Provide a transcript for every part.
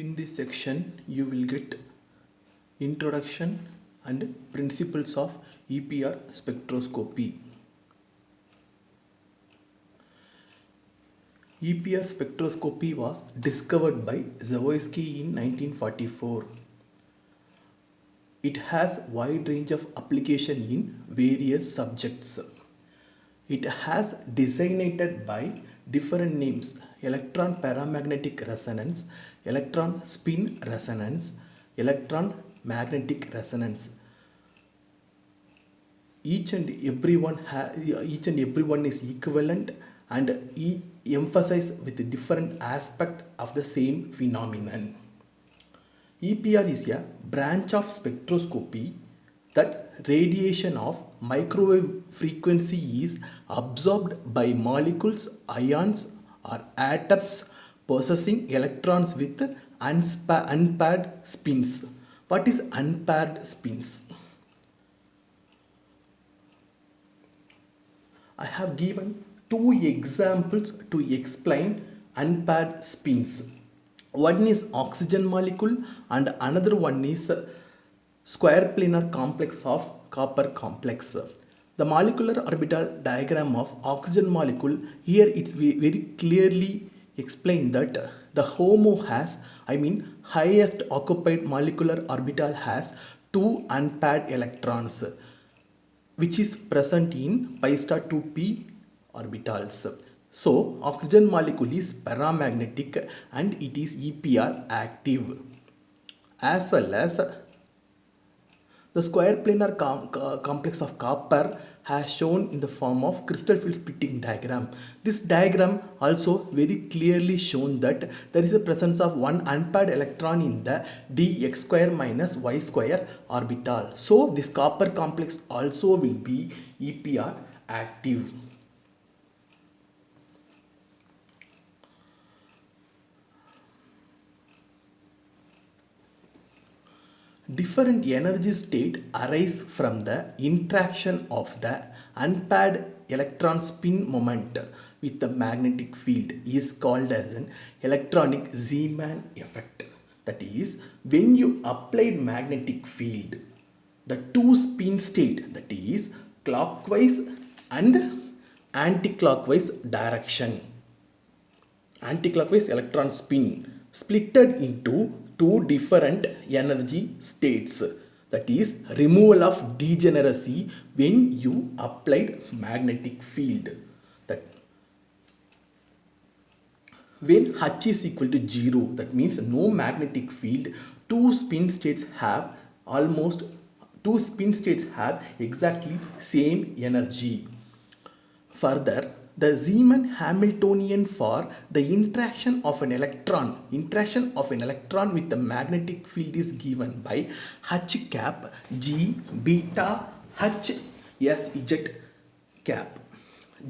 In this section you will get introduction and principles of EPR spectroscopy. EPR spectroscopy was discovered by Zavoisky in 1944. It has wide range of application in various subjects. It has designated by different names: electron paramagnetic resonance, electron spin resonance, electron magnetic resonance. Each and every one is equivalent and emphasize with a different aspect of the same phenomenon. EPR is a branch of spectroscopy that radiation of microwave frequency is absorbed by molecules, ions or atoms possessing electrons with unpaired spins. What is unpaired spins? I have given two examples to explain unpaired spins. One is oxygen molecule and another one is square planar complex of copper complex. The molecular orbital diagram of oxygen molecule, here it's very clearly explained that the HOMO has, highest occupied molecular orbital has two unpaired electrons which is present in pi star 2p orbitals. So oxygen molecule is paramagnetic and it is EPR active, as well as the square planar complex of copper has shown in the form of crystal field splitting diagram. This diagram also very clearly shown that there is a presence of one unpaired electron in the dx square minus y square orbital. So this copper complex also will be EPR active. Different energy state arise from the interaction of the unpaired electron spin moment with the magnetic field is called as an electronic Zeeman effect. That is, when you applied magnetic field, the two spin state, that is clockwise and anti-clockwise direction, anti-clockwise electron spin splitted into two different energy states. That is removal of degeneracy when you applied magnetic field. That when H is equal to 0, that means no magnetic field, two spin states have exactly same energy. Further, the Zeeman Hamiltonian for the interaction of an electron with the magnetic field is given by H cap G beta H S Z cap.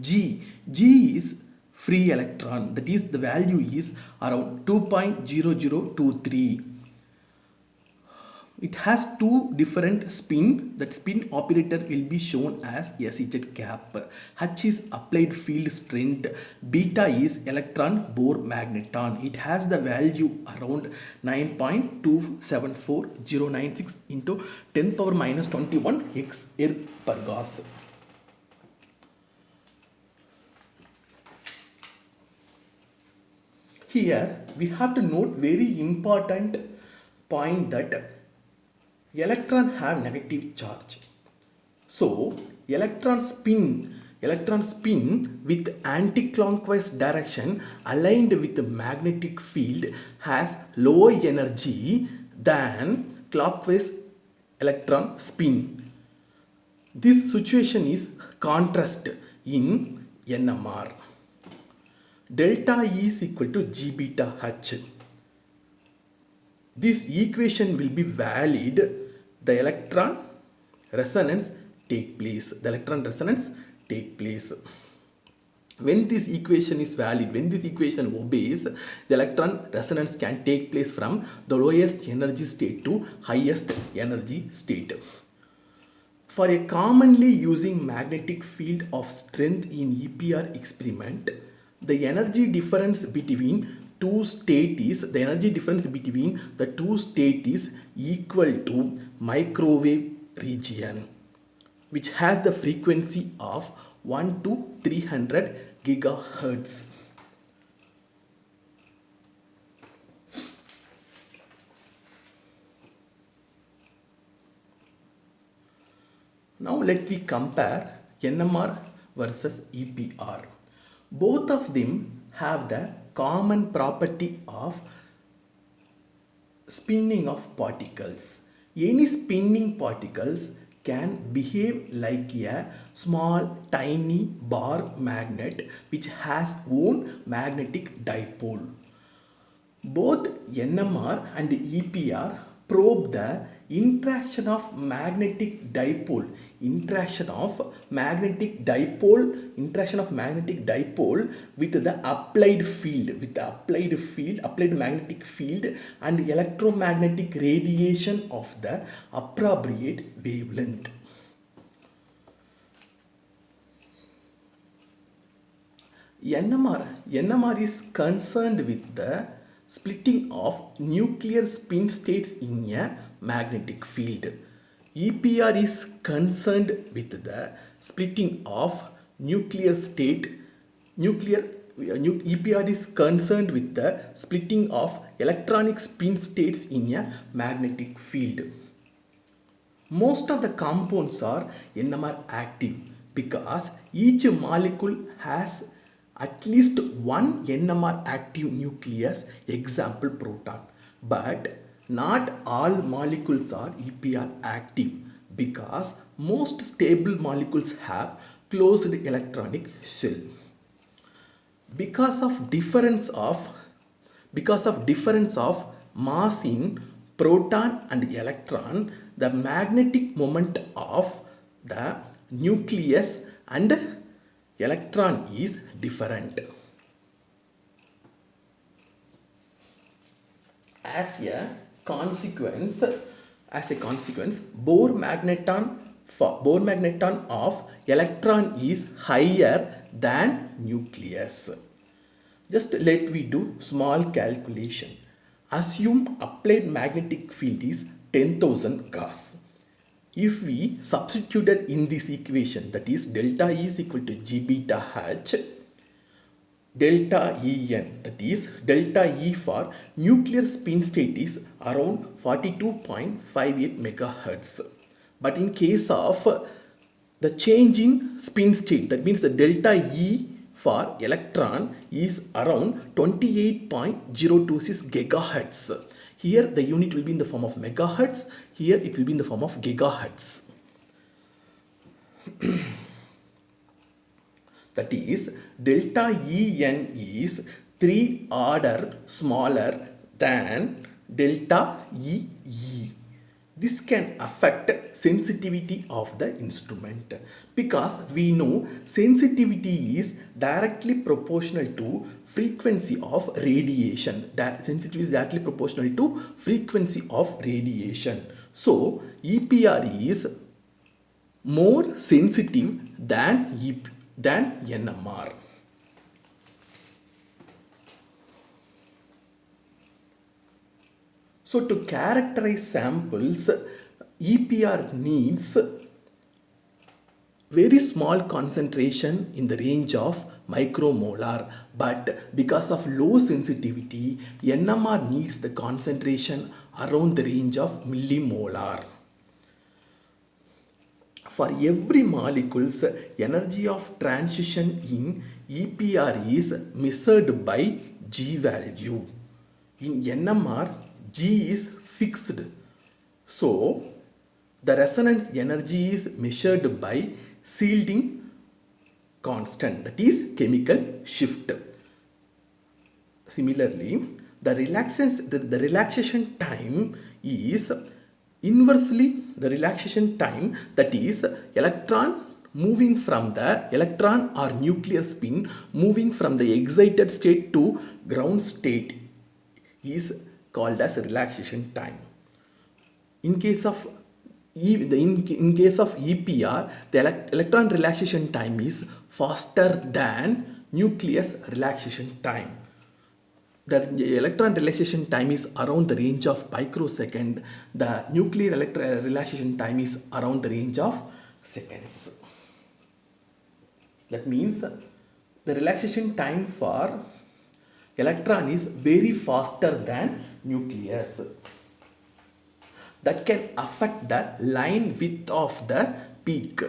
G is free electron, that is the value is around 2.0023. It has two different spin. That spin operator will be shown as SZ cap. H is applied field strength, beta is electron Bohr magneton. It has the value around 9.274096 into 10 power minus 21 X erg per Gauss. Here we have to note very important point that electron have negative charge. So electron spin with anti-clockwise direction aligned with the magnetic field has lower energy than clockwise electron spin. This situation is contrast in NMR. Delta E is equal to G beta H. This equation will be valid. The electron resonance take place. When this equation is valid, when this equation obeys, the electron resonance can take place from the lowest energy state to highest energy state. For a commonly using magnetic field of strength in EPR experiment, the energy difference between two state is, the energy difference between the two state is equal to microwave region, which has the frequency of 1 to 300 gigahertz. Now let me compare NMR versus EPR. Both of them have the common property of spinning of particles. Any spinning particles can behave like a small tiny bar magnet which has own magnetic dipole. Both NMR and EPR probe the interaction of magnetic dipole with the applied magnetic field and electromagnetic radiation of the appropriate wavelength. NMR is concerned with the splitting of nuclear spin states in a magnetic field. EPR is concerned with the splitting of EPR is concerned with the splitting of electronic spin states in a magnetic field. Most of the compounds are NMR active because each molecule has at least one NMR active nucleus, example proton. But not all molecules are EPR active because most stable molecules have closed electronic shell. Because of difference of mass in proton and electron, the magnetic moment of the nucleus and electron is different. As a consequence, Bohr magneton of electron is higher than nucleus. Just let me do small calculation. Assume applied magnetic field is 10,000 Gauss. If we substituted in this equation, that is delta E is equal to G beta H, delta En, that is delta E for nuclear spin state is around 42.58 megahertz. But in case of the change in spin state, that means the delta E for electron is around 28.026 gigahertz. Here the unit will be in the form of megahertz, here it will be in the form of gigahertz. That is delta En is 3 order smaller than delta EE. This can affect sensitivity of the instrument because we know sensitivity is directly proportional to frequency of radiation. Sensitivity is directly proportional to frequency of radiation. So EPR is more sensitive than NMR. So to characterize samples, EPR needs very small concentration in the range of micromolar, but because of low sensitivity, NMR needs the concentration around the range of millimolar. For every molecule's energy of transition in EPR is measured by G value. In NMR, G is fixed. So, the resonance energy is measured by shielding constant, that is chemical shift. Similarly, the relaxation time is inversely the relaxation time, that is electron or nuclear spin moving from the excited state to ground state is called as relaxation time. In case of EPR, the electron relaxation time is faster than nucleus relaxation time. the electron relaxation time is around the range of microsecond. The nuclear relaxation time is around the range of seconds. That means the relaxation time for electron is very faster than nucleus. That can affect the line width of the peak.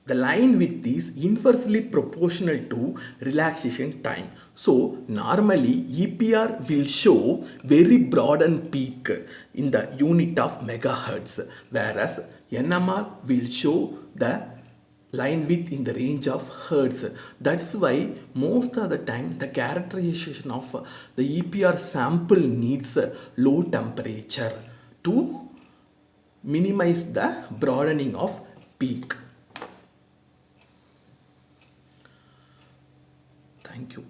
The line width is inversely proportional to relaxation time. So normally EPR will show very broadened peak in the unit of megahertz, whereas NMR will show the line width in the range of hertz. That's why most of the time the characterization of the EPR sample needs low temperature to minimize the broadening of peak. Thank you.